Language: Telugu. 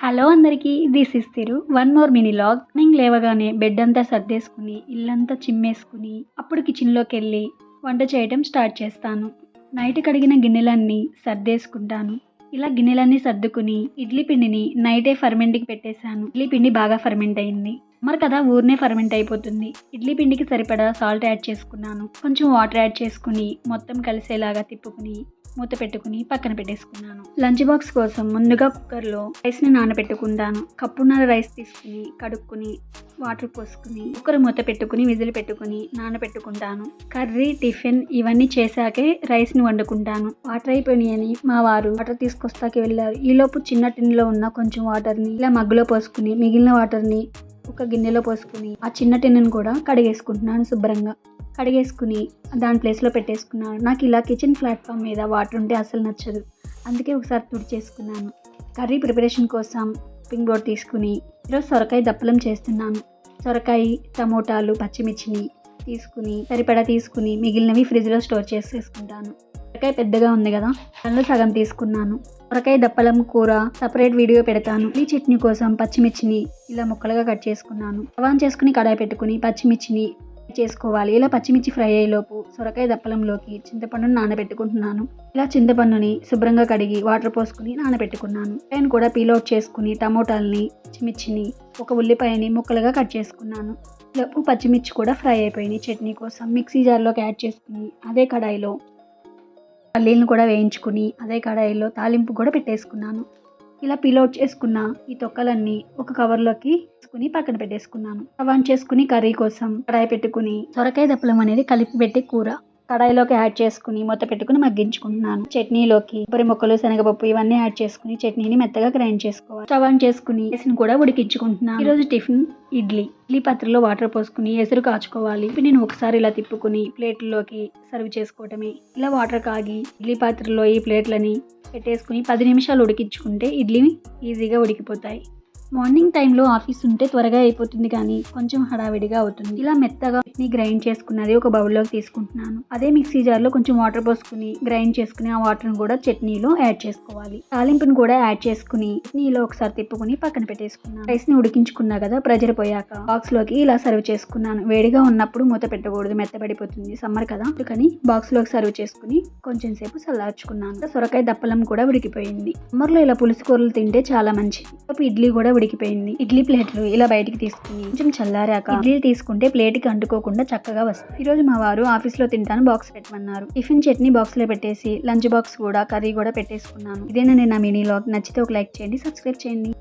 హలో అందరికీ, this is Thiru. One more mini log. Morning లేవగానే బెడ్ అంతా సర్దేసుకుని, ఇల్లంతా చిమ్మేసుకుని, అప్పుడు కిచెన్లోకెళ్ళి వంట చేయడం స్టార్ట్ చేస్తాను. నైట్ కడిగిన గిన్నెలన్నీ సర్దేసుకుంటాను. ఇలా గిన్నెలన్నీ సర్దుకుని ఇడ్లీ పిండిని నైటే ఫర్మెంట్కి పెట్టేశాను. ఇడ్లీ పిండి బాగా ఫర్మెంట్ అయింది. మరి కదా ఊరినే ఫర్మెంట్ అయిపోతుంది. ఇడ్లీ పిండికి సరిపడా సాల్ట్ యాడ్ చేసుకున్నాను. కొంచెం వాటర్ యాడ్ చేసుకుని మొత్తం కలిసేలాగా తిప్పుకుని మూత పెట్టుకుని పక్కన పెట్టేసుకున్నాను. లంచ్ బాక్స్ కోసం ముందుగా కుక్కర్లో రైస్ని నానబెట్టుకుంటాను. కప్పున్నర రైస్ తీసుకుని కడుక్కుని వాటర్ పోసుకుని కుక్కర్ మూత పెట్టుకుని విజిల్ పెట్టుకుని నానబెట్టుకుంటాను. కర్రీ, టిఫిన్ ఇవన్నీ చేశాకే రైస్ని వండుకుంటాను. వాటర్ అయిపోయినాయని మా వారు వాటర్ తీసుకొస్తాకి వెళ్ళారు. ఈలోపు చిన్న టిన్లో ఉన్న కొంచెం వాటర్ని ఇలా మగ్గులో పోసుకుని మిగిలిన వాటర్ని ఒక గిన్నెలో పోసుకుని ఆ చిన్న టిన్నును కూడా కడిగేసుకుంటున్నాను. శుభ్రంగా కడిగేసుకుని దాని ప్లేస్లో పెట్టేసుకున్నాను. నాకు ఇలా కిచెన్ ప్లాట్ఫామ్ మీద వాటర్ ఉంటే అసలు నచ్చదు. అందుకే ఒకసారి తుడిచేసుకున్నాను. కర్రీ ప్రిపరేషన్ కోసం పింగ్ బోర్డ్ తీసుకుని ఈరోజు సొరకాయ దప్పలం చేస్తున్నాను. సొరకాయ, టమోటాలు, పచ్చిమిర్చిని తీసుకుని సరిపడా తీసుకుని మిగిలినవి ఫ్రిడ్జ్లో స్టోర్ చేసేసుకుంటాను. సొరకాయ పెద్దగా ఉంది కదా, దానిలో సగం తీసుకున్నాను. సొరకాయ దప్పలం కూర సపరేట్ వీడియో పెడతాను. ఈ చట్నీ కోసం పచ్చిమిర్చిని ఇలా ముక్కలుగా కట్ చేసుకున్నాను. ఆన్ చేసుకుని కడాయి పెట్టుకుని పచ్చిమిర్చిని చేసుకోవాలి. ఇలా పచ్చిమిర్చి ఫ్రై అయ్యేలోపు సొరకాయ దప్పలంలోకి చింతపండుని నానబెట్టుకుంటున్నాను. ఇలా చింతపండుని శుభ్రంగా కడిగి వాటర్ పోసుకుని నానబెట్టుకున్నాను. పైన కూడా పీల్ అవుట్ చేసుకుని టమోటాలని, పచ్చిమిర్చిని, ఒక ఉల్లిపాయని ముక్కలుగా కట్ చేసుకున్నాను. లోపు పచ్చిమిర్చి కూడా ఫ్రై అయిపోయినాయి. చట్నీ కోసం మిక్సీ జార్లోకి యాడ్ చేసుకుని అదే కడాయిలో పల్లీలను కూడా వేయించుకుని అదే కడాయిలో తాలింపు కూడా పెట్టేసుకున్నాను. ఇలా పీల్ అవుట్ చేసుకున్న ఈ తొక్కలన్నీ ఒక కవర్లోకి తీసుకుని పక్కన పెట్టేసుకున్నాను. ఆన్ చేసుకుని కర్రీ కోసం కడాయి పెట్టుకుని సొరకాయ దప్పలం అనేది కలిపి పెట్టే కూర కడాయిలోకి యాడ్ చేసుకుని మూత పెట్టుకుని మగ్గించుకుంటున్నాను. చట్నీలోకి కొబ్బరి ముక్కలు, శనగపప్పు ఇవన్నీ యాడ్ చేసుకుని చట్నీని మెత్తగా గ్రైండ్ చేసుకోవాలి. స్టవ్ ఆన్ చేసుకుని రైస్ని కూడా ఉడికించుకుంటున్నాను. ఈరోజు టిఫిన్ ఇడ్లీ పాత్రలో వాటర్ పోసుకుని ఎసురు కాచుకోవాలి. నేను ఒకసారి ఇలా తిప్పుకుని ప్లేట్లోకి సర్వ్ చేసుకోవటమే. ఇలా వాటర్ కాగి ఇడ్లీ పాత్రలో ఈ ప్లేట్లని పెట్టేసుకుని 10 నిమిషాలు ఉడికించుకుంటే ఇడ్లీ ఈజీగా ఉడికిపోతాయి. మార్నింగ్ టైంలో ఆఫీస్ ఉంటే త్వరగా అయిపోతుంది, కానీ కొంచెం హడావిడిగా అవుతుంది. ఇలా మెత్తగా చట్నీ గ్రైండ్ చేసుకున్నది ఒక బౌల్లోకి తీసుకుంటున్నాను. అదే మిక్సీ జార్లో కొంచెం వాటర్ పోసుకుని గ్రైండ్ చేసుకుని ఆ వాటర్ని కూడా చట్నీలో యాడ్ చేసుకోవాలి. తాలింపుని కూడా యాడ్ చేసుకుని చట్నీలో ఒకసారి తిప్పుకుని పక్కన పెట్టేసుకున్నాను. రైస్ని ఉడికించుకున్నా కదా, ప్రెజర్ పోయాక బాక్స్లోకి ఇలా సర్వ్ చేసుకున్నాను. వేడిగా ఉన్నప్పుడు మూత పెట్టకూడదు, మెత్తబడిపోతుంది. సమ్మర్ కదా, అందుకని బాక్స్లోకి సర్వ్ చేసుకుని కొంచెం సేపు చల్లార్చుకున్నాను. సొరకాయ దప్పలం కూడా ఉడికిపోయింది. సమ్మర్లో ఇలా పులుసు కూరలు తింటే చాలా మంచిది. ఇడ్లీ కూడా ఉడికిపోయింది. ఇడ్లీ ప్లేట్లు ఇలా బయటికి తీసుకుని కొంచెం చల్లారాక ఇడ్లీలు తీసుకుంటే ప్లేట్కి అంటుకోకుండా చక్కగా వస్తాయి. ఈరోజు మా వారు ఆఫీస్లో తింటాను బాక్స్ పెట్టమన్నారు. టిఫిన్ చట్నీ బాక్స్లో పెట్టేసి లంచ్ బాక్స్ కూడా కర్రీ కూడా పెట్టేసుకున్నాను. ఇదేనా నా మినీ లాగ్. నచ్చితే ఒక లైక్ చేయండి, సబ్స్క్రైబ్ చేయండి.